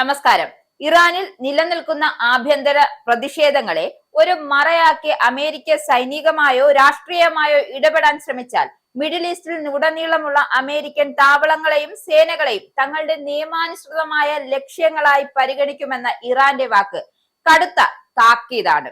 നമസ്കാരം. ഇറാനിൽ നിലനിൽക്കുന്ന ആഭ്യന്തര പ്രതിഷേധങ്ങളെ ഒരു മറയാക്കി അമേരിക്ക സൈനികമായോ രാഷ്ട്രീയമായോ ഇടപെടാൻ ശ്രമിച്ചാൽ മിഡിൽ ഈസ്റ്റിൽ ഉടനീളമുള്ള അമേരിക്കൻ താവളങ്ങളെയും സേനകളെയും തങ്ങളുടെ നിയമാനുസൃതമായ ലക്ഷ്യങ്ങളായി പരിഗണിക്കുമെന്ന ഇറാന്റെ വാക്ക് കടുത്ത താക്കീതാണ്.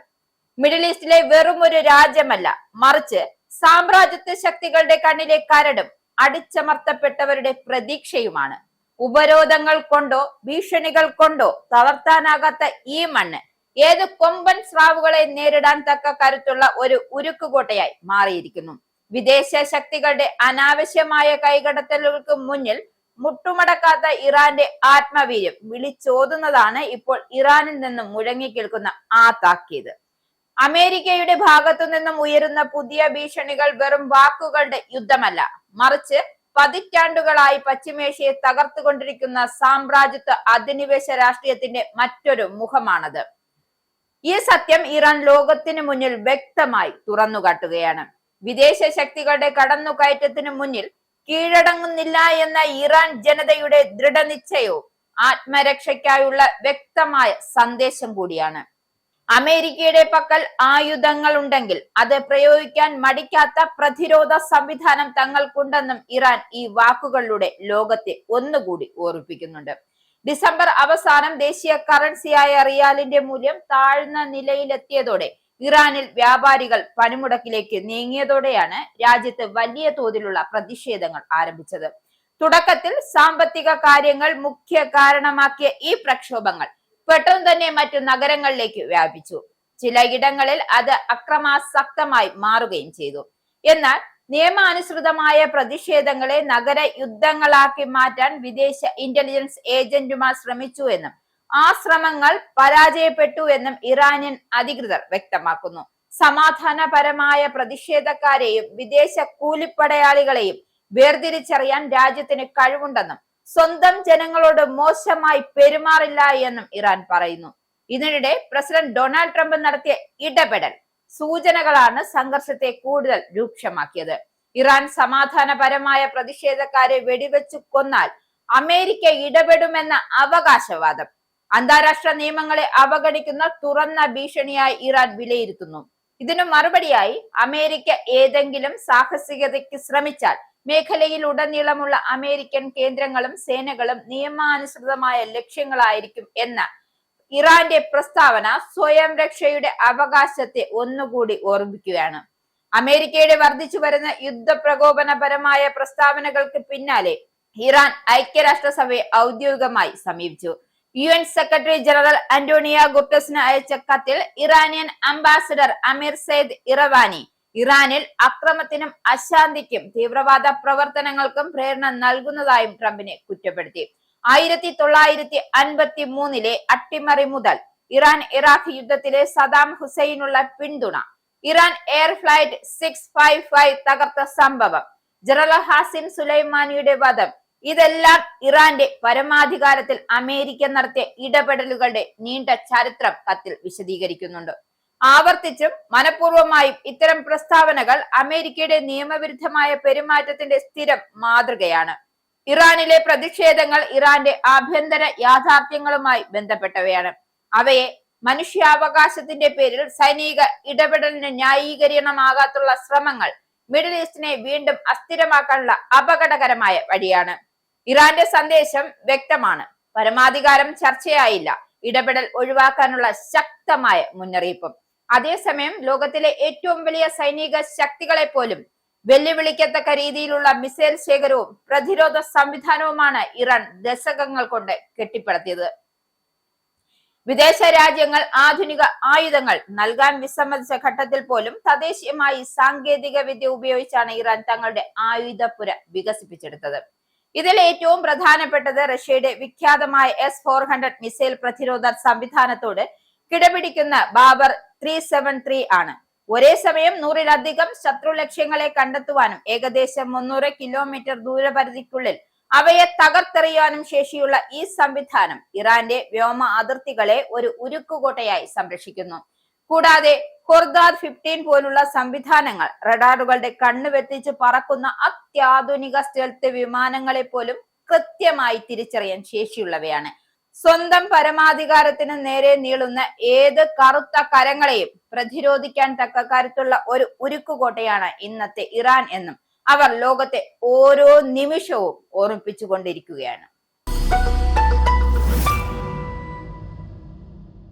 മിഡിൽ ഈസ്റ്റിലെ വെറും ഒരു രാജ്യമല്ല, മറിച്ച് സാമ്രാജ്യത്വ ശക്തികളുടെ കണ്ണിലെ കരടും അടിച്ചമർത്തപ്പെട്ടവരുടെ പ്രതീക്ഷയുമാണ്. ഉപരോധങ്ങൾ കൊണ്ടോ ഭീഷണികൾ കൊണ്ടോ തളർത്താനാകാത്ത ഈ മണ്ണ് ഏത് കൊമ്പൻ സ്രാവുകളെ നേരിടാൻ തക്ക കരുത്തുള്ള ഒരു ഉരുക്കുകോട്ടയായി മാറിയിരിക്കുന്നു. വിദേശ ശക്തികളുടെ അനാവശ്യമായ കൈകടത്തലുകൾക്ക് മുന്നിൽ മുട്ടുമടക്കാത്ത ഇറാന്റെ ആത്മവീര്യം വിളിച്ചോതുന്നതാണ് ഇപ്പോൾ ഇറാനിൽ നിന്നും മുഴങ്ങിക്കേൾക്കുന്ന ആ താക്കീത്. അമേരിക്കയുടെ ഭാഗത്തു നിന്നും ഉയരുന്ന പുതിയ ഭീഷണികൾ വെറും വാക്കുകളുടെ യുദ്ധമല്ല, മറിച്ച് പതിറ്റാണ്ടുകളായി പശ്ചിമേഷ്യയെ തകർത്തുകൊണ്ടിരിക്കുന്ന സാമ്രാജ്യത്വ അധിനിവേശ രാഷ്ട്രീയത്തിന്റെ മറ്റൊരു മുഖമാണത്. ഈ സത്യം ഇറാൻ ലോകത്തിന് മുന്നിൽ വ്യക്തമായി തുറന്നുകാട്ടുകയാണ്. വിദേശ ശക്തികളുടെ കടന്നുകയറ്റത്തിന് മുന്നിൽ കീഴടങ്ങുന്നില്ല എന്ന ഇറാൻ ജനതയുടെ ദൃഢനിശ്ചയവും ആത്മരക്ഷയ്ക്കായുള്ള വ്യക്തമായ സന്ദേശം കൂടിയാണ്. അമേരിക്കയുടെ പക്കൽ ആയുധങ്ങൾ ഉണ്ടെങ്കിൽ അത് പ്രയോഗിക്കാൻ മടിക്കാത്ത പ്രതിരോധ സംവിധാനം തങ്ങൾക്കുണ്ടെന്നും ഇറാൻ ഈ വാക്കുകളിലൂടെ ലോകത്തെ ഒന്നുകൂടി ഓർമ്മിപ്പിക്കുന്നുണ്ട്. ഡിസംബർ അവസാനം ദേശീയ കറൻസിയായ റിയാലിന്റെ മൂല്യം താഴ്ന്ന നിലയിലെത്തിയതോടെ ഇറാനിൽ വ്യാപാരികൾ പണിമുടക്കിലേക്ക് നീങ്ങിയതോടെയാണ് രാജ്യത്ത് വലിയ തോതിലുള്ള പ്രതിഷേധങ്ങൾ ആരംഭിച്ചത്. തുടക്കത്തിൽ സാമ്പത്തിക കാര്യങ്ങൾ മുഖ്യ കാരണമാക്കിയ ഈ പ്രക്ഷോഭങ്ങൾ പെട്ടെന്ന് തന്നെ മറ്റു നഗരങ്ങളിലേക്ക് വ്യാപിച്ചു. ചിലയിടങ്ങളിൽ അത് അക്രമാസക്തമായി മാറുകയും ചെയ്തു. എന്നാൽ നിയമാനുസൃതമായ പ്രതിഷേധങ്ങളെ നഗര യുദ്ധങ്ങളാക്കി മാറ്റാൻ വിദേശ ഇന്റലിജൻസ് ഏജന്റുമാർ ശ്രമിച്ചു എന്നും ആ ശ്രമങ്ങൾ പരാജയപ്പെട്ടു എന്നും ഇറാനിയൻ അധികൃതർ വ്യക്തമാക്കുന്നു. സമാധാനപരമായ പ്രതിഷേധക്കാരെയും വിദേശ കൂലിപ്പടയാളികളെയും വേർതിരിച്ചറിയാൻ രാജ്യത്തിന് കഴിവുണ്ടെന്നും സ്വന്തം ജനങ്ങളോട് മോശമായി പെരുമാറില്ല എന്നും ഇറാൻ പറയുന്നു. ഇതിനിടെ പ്രസിഡന്റ് ഡൊണാൾഡ് ട്രംപ് നടത്തിയ ഇടപെടൽ സൂചനകളാണ് സംഘർഷത്തെ കൂടുതൽ രൂക്ഷമാക്കിയത്. ഇറാൻ സമാധാനപരമായ പ്രതിഷേധക്കാരെ വെടിവെച്ചു കൊന്നാൽ അമേരിക്ക ഇടപെടുമെന്ന അവകാശവാദം അന്താരാഷ്ട്ര നിയമങ്ങളെ അവഗണിക്കുന്ന തുറന്ന ഭീഷണിയായി ഇറാൻ വിലയിരുത്തുന്നു. ഇതിനു മറുപടിയായി അമേരിക്ക ഏതെങ്കിലും സാഹസികതയ്ക്ക് ശ്രമിച്ചാൽ മേഖലയിൽ ഉടനീളമുള്ള അമേരിക്കൻ കേന്ദ്രങ്ങളും സേനകളും നിയമാനുസൃതമായ ലക്ഷ്യങ്ങളായിരിക്കും എന്ന ഇറാന്റെ പ്രസ്താവന സ്വയം രക്ഷയുടെ അവകാശത്തെ ഒന്നുകൂടി ഓർമ്മിക്കുകയാണ്. അമേരിക്കയുടെ വർദ്ധിച്ചു വരുന്ന യുദ്ധപ്രകോപനപരമായ പ്രസ്താവനകൾക്ക് പിന്നാലെ ഇറാൻ ഐക്യരാഷ്ട്രസഭയെ ഔദ്യോഗികമായി സമീപിച്ചു. UN സെക്രട്ടറി ജനറൽ അന്റോണിയോ ഗുട്ടറസിന് അയച്ച കത്തിൽ Iranian ambassador Amir Saeid Iravani ഇറാനിൽ അക്രമത്തിനും അശാന്തിക്കും തീവ്രവാദ പ്രവർത്തനങ്ങൾക്കും പ്രേരണ നൽകുന്നതായും ട്രംപിനെ കുറ്റപ്പെടുത്തി. 1953 അട്ടിമറി മുതൽ ഇറാൻ ഇറാഖ് യുദ്ധത്തിലെ സദാം ഹുസൈനുള്ള പിന്തുണ, ഇറാൻ എയർ ഫ്ലൈറ്റ് 655 തകർത്ത സംഭവം, ജനറൽ ഹാസിം സുലൈമാനിയുടെ വധം, ഇതെല്ലാം ഇറാന്റെ പരമാധികാരത്തിൽ അമേരിക്ക നടത്തിയ ഇടപെടലുകളുടെ നീണ്ട ചരിത്രം കത്തിൽ വിശദീകരിക്കുന്നുണ്ട്. ആവർത്തിച്ചും മനഃപൂർവമായും ഇത്തരം പ്രസ്താവനകൾ അമേരിക്കയുടെ നിയമവിരുദ്ധമായ പെരുമാറ്റത്തിന്റെ സ്ഥിരം മാതൃകയാണ്. ഇറാനിലെ പ്രതിഷേധങ്ങൾ ഇറാന്റെ ആഭ്യന്തര യാഥാർത്ഥ്യങ്ങളുമായി ബന്ധപ്പെട്ടവയാണ്. അവയെ മനുഷ്യാവകാശത്തിന്റെ പേരിൽ സൈനിക ഇടപെടലിന് ന്യായീകരണമാകാത്തുള്ള ശ്രമങ്ങൾ മിഡിൽ ഈസ്റ്റിനെ വീണ്ടും അസ്ഥിരമാക്കാനുള്ള അപകടകരമായ വഴിയാണ്. ഇറാന്റെ സന്ദേശം വ്യക്തമാണ്. പരമാധികാരം ചർച്ചയായില്ല, ഇടപെടൽ ഒഴിവാക്കാനുള്ള ശക്തമായ മുന്നറിയിപ്പും. അതേസമയം ലോകത്തിലെ ഏറ്റവും വലിയ സൈനിക ശക്തികളെ പോലും വെല്ലുവിളിക്കത്തക്ക രീതിയിലുള്ള മിസൈൽ ശേഖരവും പ്രതിരോധ സംവിധാനവുമാണ് ഇറാൻ ദശകങ്ങൾ കൊണ്ട് കെട്ടിപ്പടുത്തിയത്. വിദേശ രാജ്യങ്ങൾ ആധുനിക ആയുധങ്ങൾ നൽകാൻ വിസമ്മതിച്ച ഘട്ടത്തിൽ പോലും തദ്ദേശീയമായി സാങ്കേതിക വിദ്യ ഉപയോഗിച്ചാണ് ഇറാൻ തങ്ങളുടെ ആയുധപ്പുര വികസിപ്പിച്ചെടുത്തത്. ഇതിൽ ഏറ്റവും പ്രധാനപ്പെട്ടത് റഷ്യയുടെ വിഖ്യാതമായ S-400 മിസൈൽ പ്രതിരോധ സംവിധാനത്തോട് കിടപിടിക്കുന്ന ബാബർ 373 ആണ്. ഒരേ സമയം 100-ലധികം ശത്രു ലക്ഷ്യങ്ങളെ കണ്ടെത്തുവാനും ഏകദേശം 300 കിലോമീറ്റർ ദൂരപരിധിക്കുള്ളിൽ അവയെ തകർത്തെറിയാനും ശേഷിയുള്ള ഈ സംവിധാനം ഇറാന്റെ വ്യോമ അതിർത്തികളെ ഒരു ഉരുക്കുകോട്ടയായി സംരക്ഷിക്കുന്നു. കൂടാതെ ഖൊർദാദ് 15 പോലുള്ള സംവിധാനങ്ങൾ റഡാറുകളുടെ കണ്ണ് വെട്ടിച്ച് പറക്കുന്ന അത്യാധുനിക സ്റ്റെൽത്ത് വിമാനങ്ങളെ പോലും കൃത്യമായി തിരിച്ചറിയാൻ ശേഷിയുള്ളവയാണ്. സ്വന്തം പരമാധികാരത്തിന് നേരെ നീളുന്ന ഏത് കറുത്ത കരങ്ങളെയും പ്രതിരോധിക്കാൻ തക്ക കരുത്തുള്ള ഒരു ഉരുക്കുകോട്ടയാണ് ഇന്നത്തെ ഇറാൻ എന്നും അവർ ലോകത്തെ ഓരോ നിമിഷവും ഓർമ്മിപ്പിച്ചുകൊണ്ടിരിക്കുകയാണ്.